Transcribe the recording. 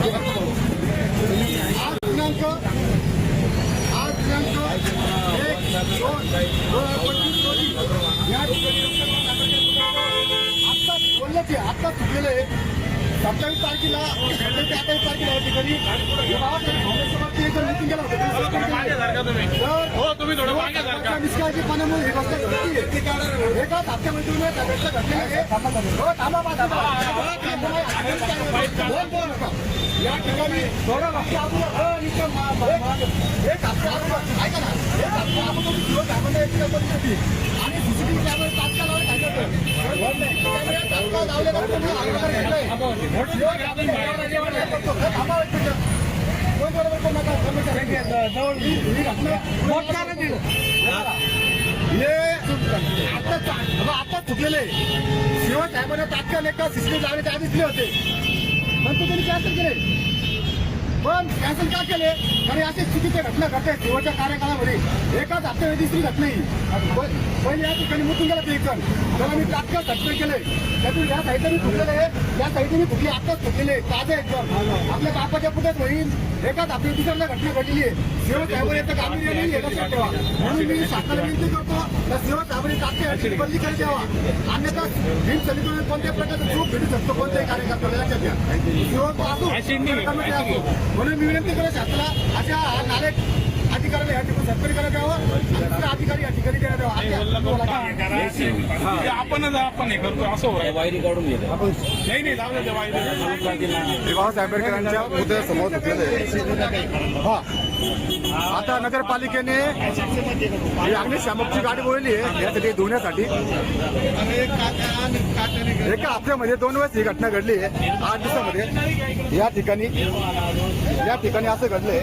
आता चुकलेलं आहे. 27 तारखेला 28 तारखेला या ठिकाणी मिटिंग केला होता. निष्काळजीपणामुळे हे गोष्ट एकाच हप्त्यामध्ये या ठिकाणी थोडं लक्ष एक हप्त्या ऐका ना, एक हप्त्या आणि सीसीटीव्ही कॅमेरे तात्काळ लावले आता चुकलेले शिवा साहेबांना तात्काळ एका सीसीटीव्ही लावले त्या दिसले होते, पण तो त्यांनी कॅन्सल केले. पण कॅन्सल का केले? कारण असे चुकीच्या घटना घडतात शेवटच्या कार्यकाळामध्ये. एकाच हप्त्यामध्ये दुसरी घटना ही पहिले या ठिकाणी मुतून गेला ते जण, त्याला मी तात्काळ सस्पेंड केले. त्यातून या साईडला मी चुकलेले आहे, या साईडने मी कुठली आत्ताच चुकलेले ताजे एकदम आपल्या बापाच्या पुढेच होईल. एकाच हप्त्यात दुसऱ्या घटना घडलेली आहे. सेवक साहेबांनी याचं गांभीर्य नाही हे लक्षात ठेवा. म्हणून मी शासनाला विनंती करतो त्या सेवक साहेबांनी तात्काळ बदली करून द्यावा. अन्यथा भीम समितीने कोणत्याही प्रकारचं चूक भेटू शकतो कोणत्याही कार्यकर्त्याला लक्षात घ्या. सेवक असो म्हणून मी विनंती करत शासनाला अशा नाले अधिकाऱ्याला या ठिकाणी सत्कारी करण्यात यावं, अधिकारी या ठिकाणी देण्यात यावं. आपण हे करतो असं वायरी काढून घेतो नाही बाबासाहेब आंबेडकरांच्या मुद्द्यासमोर हा आता नगरपालिकेने अग्निशामकची गाडी बोलली आहे यासाठी धुण्यासाठी. एका हप्त्यामध्ये 2 वेळेस ही घटना घडली आहे 8 दिवसामध्ये. या ठिकाणी असं घडलंय.